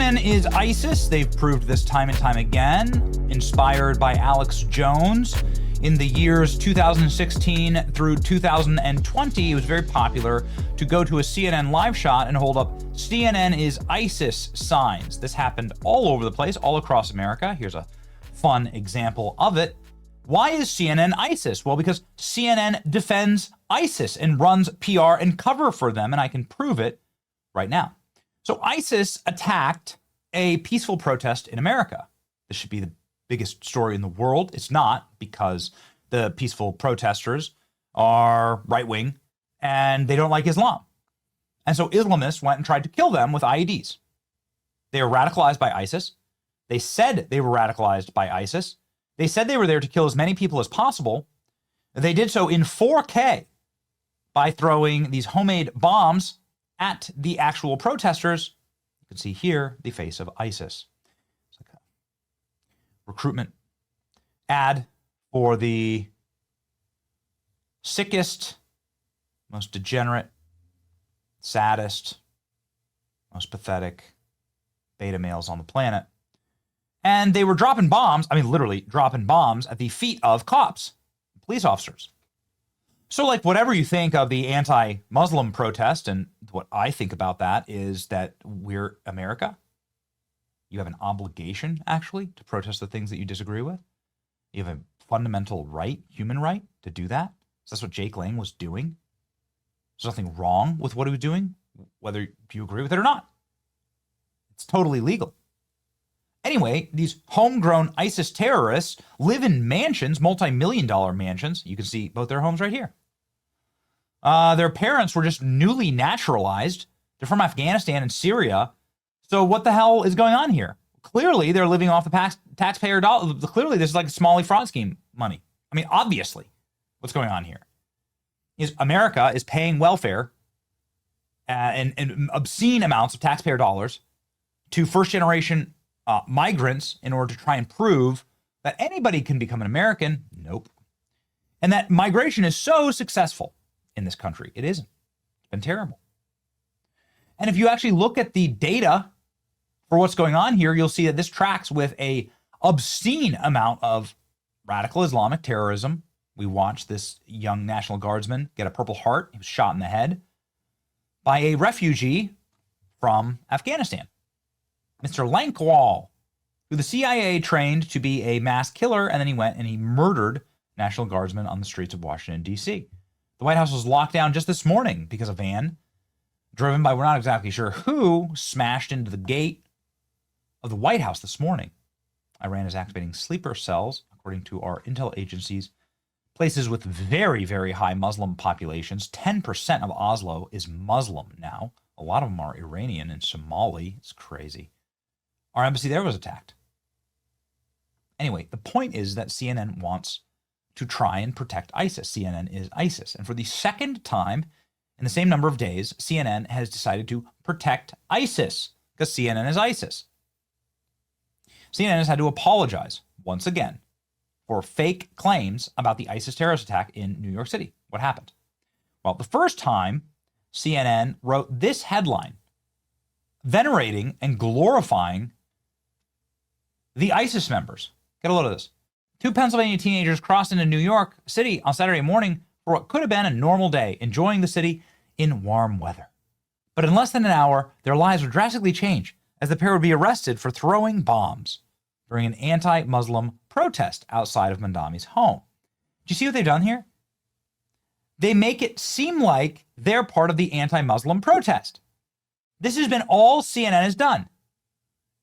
CNN is ISIS. They've proved this time and time again. Inspired by Alex Jones. In the years 2016 through 2020, it was very popular to go to a CNN live shot and hold up CNN is ISIS signs. This happened all over the place, all across America. Here's a fun example of it. Why is CNN ISIS? Well, because CNN defends ISIS and runs PR and cover for them, and I can prove it right now. So ISIS attacked a peaceful protest in America. This should be the biggest story in the world. It's not, because the peaceful protesters are right-wing and they don't like Islam. And so Islamists went and tried to kill them with IEDs. They were radicalized by ISIS. They said they were radicalized by ISIS. They said they were there to kill as many people as possible. They did so in 4K by throwing these homemade bombs at the actual protesters. You can see here the face of ISIS. It's like a recruitment ad for the sickest, most degenerate, saddest, most pathetic beta males on the planet. And they were dropping bombs, I mean, literally dropping bombs at the feet of cops, police officers. So, like, whatever you think of the anti-Muslim protest, and what I think about that is that we're America. You have an obligation, actually, to protest the things that you disagree with. You have a fundamental right, human right, to do that. So that's what Jake Lang was doing. There's nothing wrong with what he was doing, whether you agree with it or not. It's totally legal. Anyway, these homegrown ISIS terrorists live in mansions, multi-million-dollar mansions. You can see both their homes right here. Their parents were just newly naturalized. They're from Afghanistan and Syria. So what the hell is going on here? Clearly, they're living off the taxpayer dollar. Clearly, this is like a Smalley fraud scheme money. I mean, obviously, what's going on here is America is paying welfare and obscene amounts of taxpayer dollars to first-generation migrants in order to try and prove that anybody can become an American. Nope. And that migration is so successful in this country. It isn't. It's been terrible. And if you actually look at the data for what's going on here, you'll see that this tracks with a obscene amount of radical Islamic terrorism. We watched this young National Guardsman get a Purple Heart. He was shot in the head by a refugee from Afghanistan, Mr. Lankwall, who the CIA trained to be a mass killer, and then he went and he murdered National Guardsmen on the streets of Washington, D.C. The White House was locked down just this morning because a van, driven by we're not exactly sure who, smashed into the gate of the White House this morning. Iran is activating sleeper cells, according to our intel agencies. Places with very, very high Muslim populations. 10% of Oslo is Muslim now. A lot of them are Iranian and Somali. It's crazy. Our embassy there was attacked. Anyway, the point is that CNN wants to try and protect ISIS. CNN is ISIS. And for the second time in the same number of days, CNN has decided to protect ISIS because CNN is ISIS. CNN has had to apologize once again for fake claims about the ISIS terrorist attack in New York City. What happened? Well, the first time, CNN wrote this headline, venerating and glorifying the ISIS members. Get a load of this. 2 Pennsylvania teenagers crossed into New York City on Saturday morning for what could have been a normal day, enjoying the city in warm weather. But in less than an hour, their lives would drastically change as the pair would be arrested for throwing bombs during an anti-Muslim protest outside of Mandami's home. Do you see what they've done here? They make it seem like they're part of the anti-Muslim protest. This has been all CNN has done.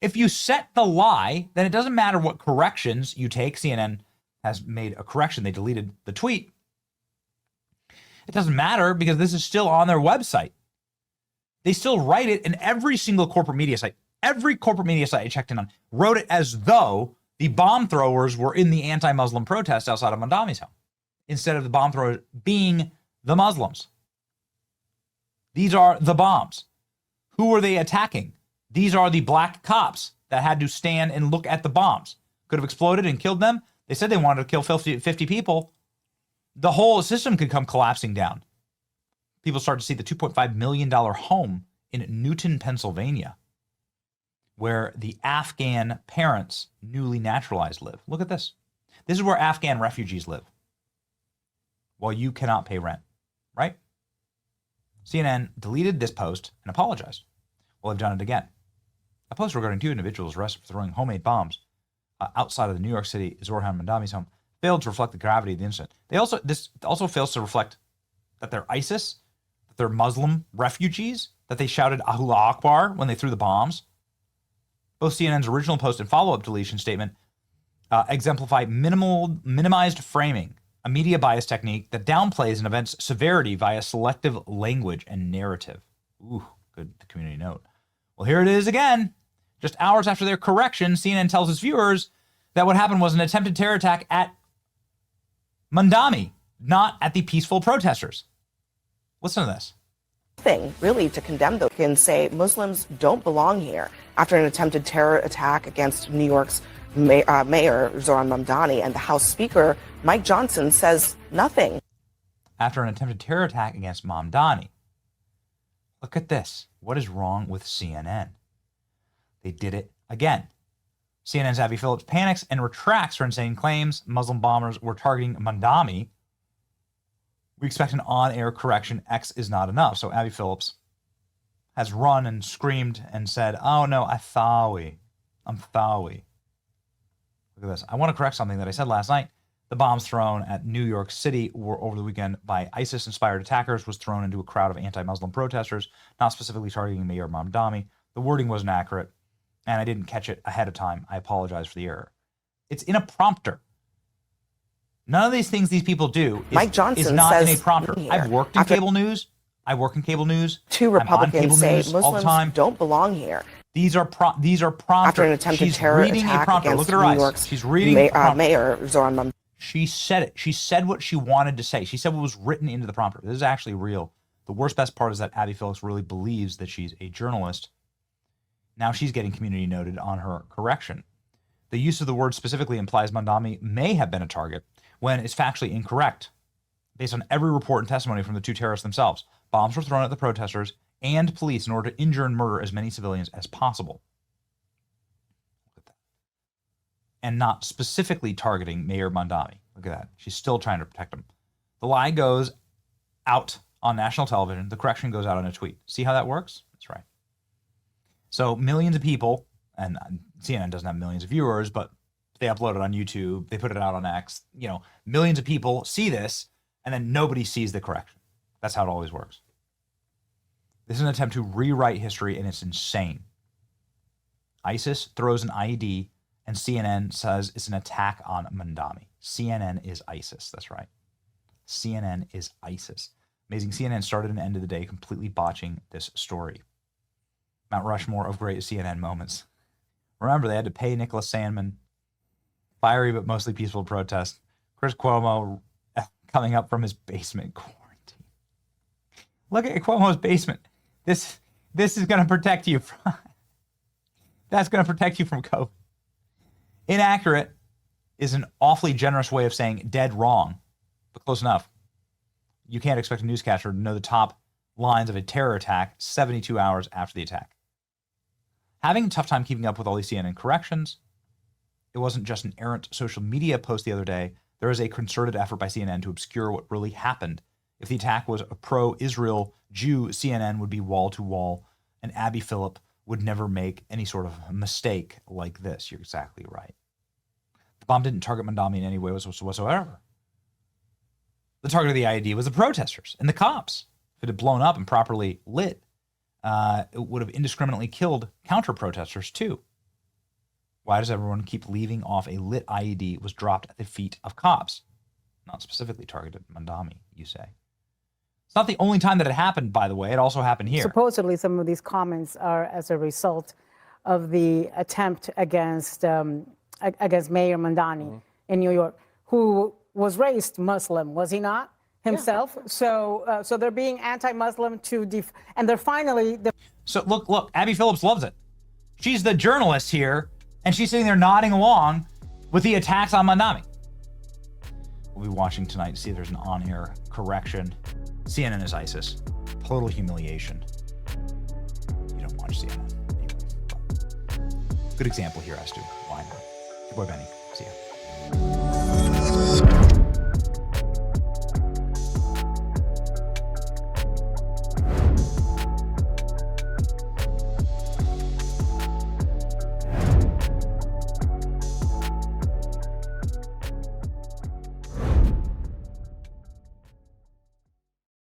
If you set the lie, then it doesn't matter what corrections you take. CNN has made a correction. They deleted the tweet. It doesn't matter because this is still on their website. They still write it in every single corporate media site. Every corporate media site I checked in on wrote it as though the bomb throwers were in the anti-Muslim protest outside of Mandami's home, instead of the bomb throwers being the Muslims. These are the bombs. Who were they attacking? These are the black cops that had to stand and look at the bombs. Could have exploded and killed them. They said they wanted to kill 50 people. The whole system could come collapsing down. People start to see the $2.5 million home in Newton, Pennsylvania, where the Afghan parents, newly naturalized, live. Look at this. This is where Afghan refugees live. Well, you cannot pay rent, right? CNN deleted this post and apologized. Well, they've done it again. A post regarding 2 individuals arrested for throwing homemade bombs outside of the New York City Zoran Mandami's home failed to reflect the gravity of the incident. This also fails to reflect that they're ISIS, that they're Muslim refugees, that they shouted Allahu Akbar when they threw the bombs. Both CNN's original post and follow-up deletion statement exemplify minimized framing, a media bias technique that downplays an event's severity via selective language and narrative. Ooh, good community note. Well, here it is again. Just hours after their correction, CNN tells its viewers that what happened was an attempted terror attack at Mandami, not at the peaceful protesters. Listen to this. Thing really to condemn those and say Muslims don't belong here after an attempted terror attack against New York's Mayor Zoran Mamdani, and the House Speaker Mike Johnson says nothing. After an attempted terror attack against Mamdani. Look at this. What is wrong with CNN? They did it again. CNN's Abby Phillips panics and retracts her insane claims Muslim bombers were targeting Mamdani. We expect an on-air correction. X is not enough. So Abby Phillips has run and screamed and said, oh no, I'm sorry. Look at this. I want to correct something that I said last night. The bombs thrown at New York City were over the weekend by ISIS-inspired attackers was thrown into a crowd of anti-Muslim protesters, not specifically targeting Mayor Mamdani. The wording wasn't accurate, and I didn't catch it ahead of time. I apologize for the error. It's in a prompter. None of these things these people do Mike Johnson is not says in a prompter. I've worked in cable news. I work in cable news. 2 Republicans say Muslims don't belong here. These are prompters. After an attempted terror attack against New York's She's reading Mayor Zoran Mamdani. She said it. She said what she wanted to say. She said what was written into the prompter. This is actually real. The best part is that Abby Phillips really believes that she's a journalist. Now she's getting community noted on her correction. The use of the word specifically implies Mamdani may have been a target when it's factually incorrect. Based on every report and testimony from the 2 terrorists themselves, bombs were thrown at the protesters and police in order to injure and murder as many civilians as possible. Look at that. And not specifically targeting Mayor Mamdani. Look at that. She's still trying to protect him. The lie goes out on national television. The correction goes out on a tweet. See how that works? That's right. So millions of people, and CNN doesn't have millions of viewers, but they upload it on YouTube. They put it out on X. Millions of people see this, and then nobody sees the correction. That's how it always works. This is an attempt to rewrite history, and it's insane. ISIS throws an IED, and CNN says it's an attack on Mamdani. CNN is ISIS. That's right. CNN is ISIS. Amazing. CNN started and ended the day completely botching this story. Mount Rushmore of great CNN moments. Remember, they had to pay Nicholas Sandmann. Fiery but mostly peaceful protest. Chris Cuomo coming up from his basement quarantine. Look at Cuomo's basement. This is going to protect you from... That's going to protect you from COVID. Inaccurate is an awfully generous way of saying dead wrong, but close enough. You can't expect a newscaster to know the top lines of a terror attack 72 hours after the attack. Having a tough time keeping up with all these CNN corrections, it wasn't just an errant social media post the other day. There was a concerted effort by CNN to obscure what really happened. If the attack was a pro-Israel Jew, CNN would be wall-to-wall, and Abby Phillip would never make any sort of mistake like this. You're exactly right. The bomb didn't target Mamdani in any way whatsoever. The target of the IED was the protesters and the cops. If it had blown up and properly lit, it would have indiscriminately killed counter-protesters too. Why does everyone keep leaving off a lit IED was dropped at the feet of cops? Not specifically targeted Mamdani, you say. It's not the only time that it happened, by the way. It also happened here. Supposedly, some of these comments are as a result of the attempt against Mayor Mamdani in New York, who was raised Muslim, was he not? Himself. Yeah. So they're being anti-Muslim and they're finally. So look, Abby Phillips loves it. She's the journalist here, and she's sitting there nodding along with the attacks on Mamdani. We'll be watching tonight to see if there's an on-air correction. CNN is ISIS. Total humiliation. You don't watch CNN. Anyway. good example here as to why not. Your boy Benny.